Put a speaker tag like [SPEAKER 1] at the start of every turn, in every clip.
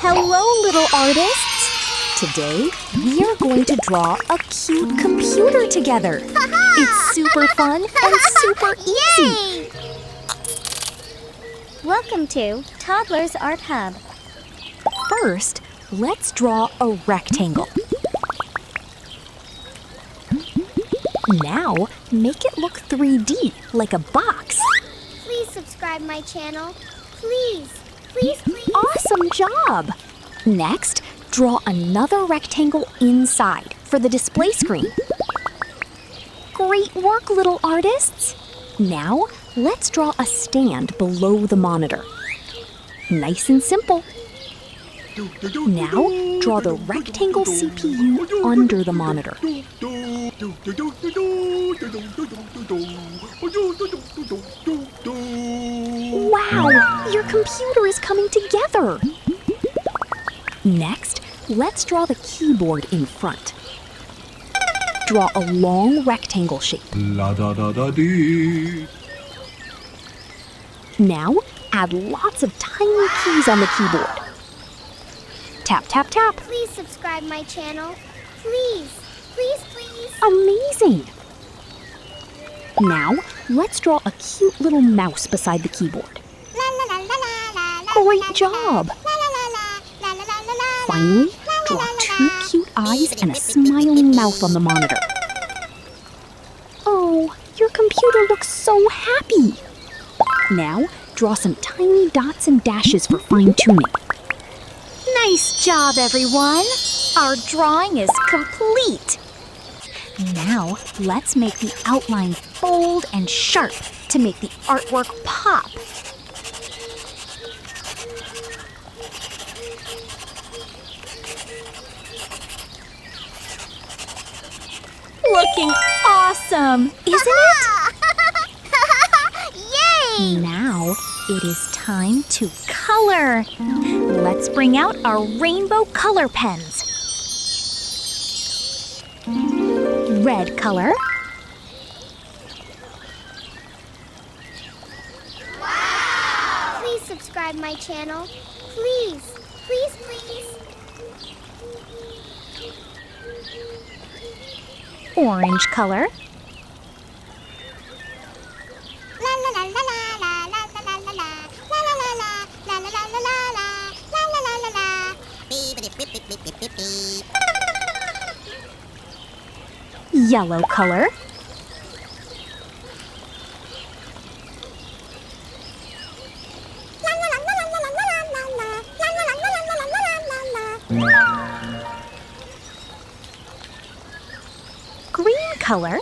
[SPEAKER 1] Hello, little artists! Today, we are going to draw a cute computer together. It's super fun and super easy.
[SPEAKER 2] Yay! Welcome to Toddlers Art Hub.
[SPEAKER 1] First, let's draw a rectangle. Now, make it look 3D, like a box.
[SPEAKER 2] Please subscribe my channel. Please, please, please.
[SPEAKER 1] Awesome job! Next, draw another rectangle inside for the display screen. Great work, little artists! Now, let's draw a stand below the monitor. Nice and simple. Now, draw the rectangle CPU under the monitor. Wow! Your computer is coming together! Next, let's draw the keyboard in front. Draw a long rectangle shape. Now, add lots of tiny keys on the keyboard. Tap, tap, tap.
[SPEAKER 2] Please subscribe my channel. Please, please, please.
[SPEAKER 1] Amazing! Now, let's draw a cute little mouse beside the keyboard. Great job! Finally, draw two cute eyes and a smiling mouth on the monitor. Oh, your computer looks so happy! Now, draw some tiny dots and dashes for fine-tuning. Nice job, everyone! Our drawing is complete! Now, let's make the outline bold and sharp to make the artwork pop. Looking awesome, isn't it?
[SPEAKER 2] Yay!
[SPEAKER 1] Now, it is time to color. Let's bring out our rainbow color pens. Red color.
[SPEAKER 2] Wow! Please subscribe my channel. Please, please, please.
[SPEAKER 1] Orange color. Yellow color. Green color.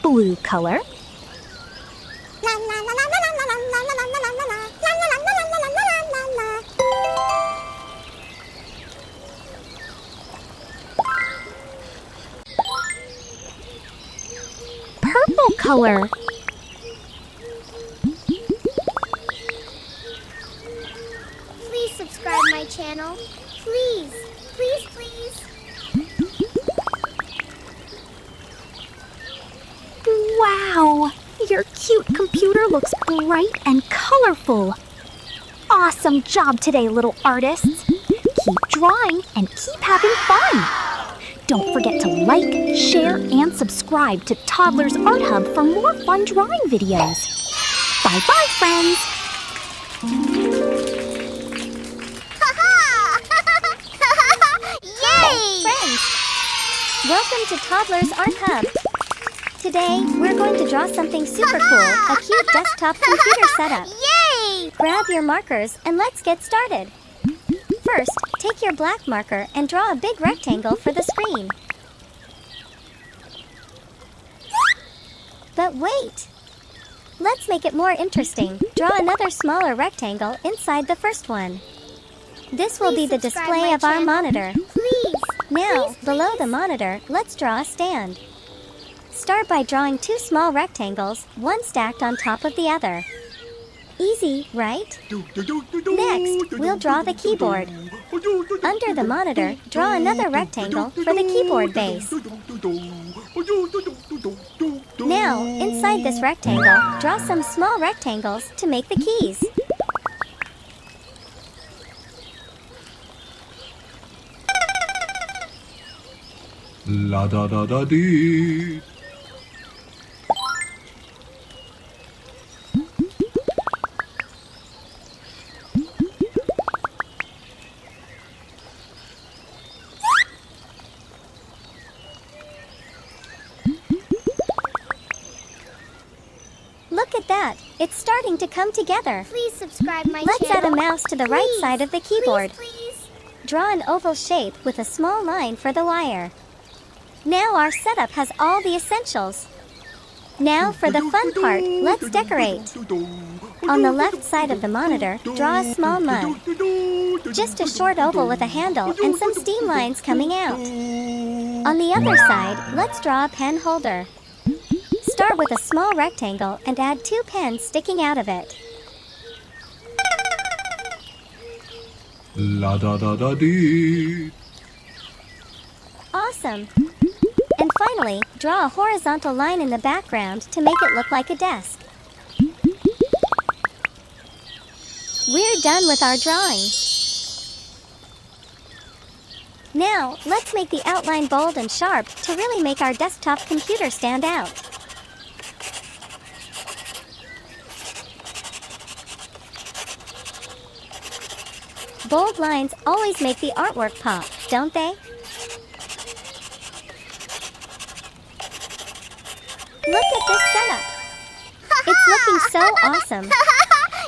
[SPEAKER 1] Blue color. Purple color.
[SPEAKER 2] Please subscribe my channel. Please, please, please.
[SPEAKER 1] Wow! Your cute computer looks bright and colorful. Awesome job today, little artists. Keep drawing and keep having fun. Don't forget to like, share, and subscribe to Toddlers Art Hub for more fun drawing videos. Bye-bye, friends.
[SPEAKER 2] Yay! Friends, welcome to Toddlers Art Hub. Today, we're going to draw something super cool, a cute desktop computer setup. Yay! Grab your markers and let's get started. First, take your black marker and draw a big rectangle for the screen. But wait! Let's make it more interesting. Draw another smaller rectangle inside the first one. This will be the display of our monitor. Please! Now, below the monitor, let's draw a stand. Start by drawing two small rectangles, one stacked on top of the other. Easy, right? Next, we'll draw the keyboard. Under the monitor, draw another rectangle for the keyboard base. Now, inside this rectangle, draw some small rectangles to make the keys.
[SPEAKER 3] La da da da dee.
[SPEAKER 2] Look at that! It's starting to come together.
[SPEAKER 4] Please subscribe my
[SPEAKER 2] Let's add
[SPEAKER 4] channel.
[SPEAKER 2] a mouse to the right
[SPEAKER 4] Please,
[SPEAKER 2] side of the keyboard.
[SPEAKER 4] Please.
[SPEAKER 2] Draw an oval shape with a small line for the wire. Now our setup has all the essentials. Now for the fun part, let's decorate. On the left side of the monitor, draw a small mug. Just a short oval with a handle and some steam lines coming out. On the other side, let's draw a pen holder. Start with a small rectangle and add 2 pens sticking out of it.
[SPEAKER 3] La da da da dee.
[SPEAKER 2] Awesome! And finally, draw a horizontal line in the background to make it look like a desk. We're done with our drawing. Now, let's make the outline bold and sharp to really make our desktop computer stand out. Bold lines always make the artwork pop, don't they? Look at this setup. It's looking so awesome.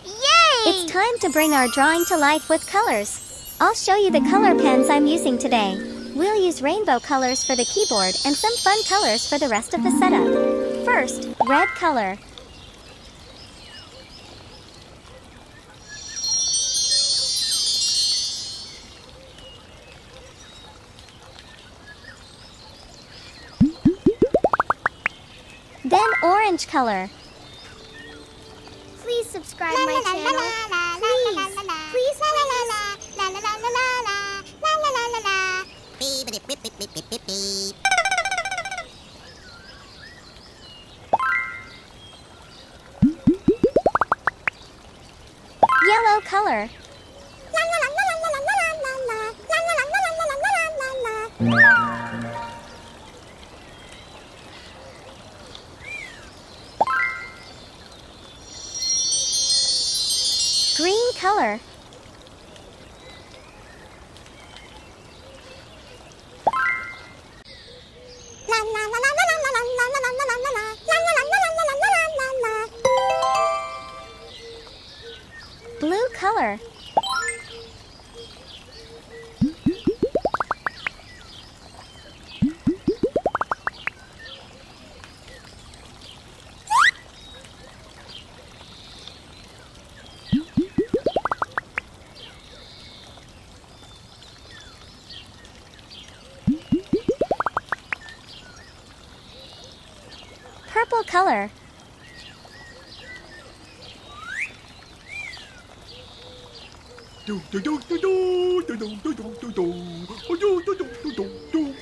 [SPEAKER 4] Yay!
[SPEAKER 2] It's time to bring our drawing to life with colors. I'll show you the color pens I'm using today. We'll use rainbow colors for the keyboard and some fun colors for the rest of the setup. First, red color. Then orange color.
[SPEAKER 4] Please subscribe my channel. Please. Please,
[SPEAKER 2] Yellow color. Green color. Blue color. Purple color.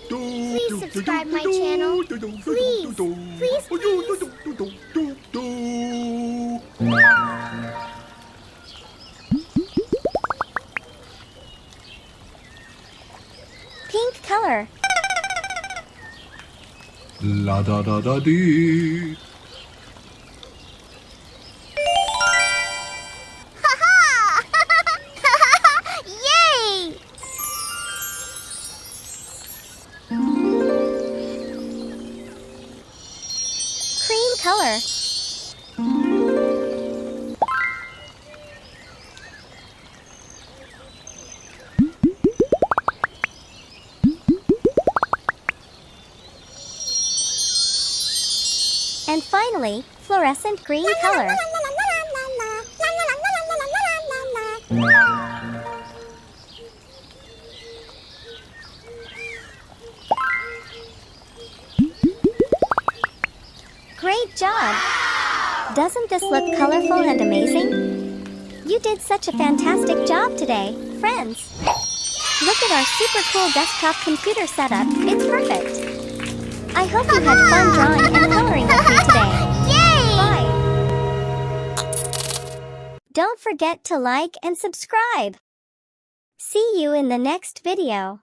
[SPEAKER 4] Please subscribe my channel. Please. Please,
[SPEAKER 2] Pink color.
[SPEAKER 3] La da da da dee.
[SPEAKER 4] Yay!
[SPEAKER 2] Cream color. And finally, fluorescent green color. Great job! Doesn't this look colorful and amazing? You did such a fantastic job today, friends! Look at our super cool desktop computer setup. It's perfect. I hope you had fun drawing and coloring with me today.
[SPEAKER 4] Yay!
[SPEAKER 2] Bye. Don't forget to like and subscribe. See you in the next video.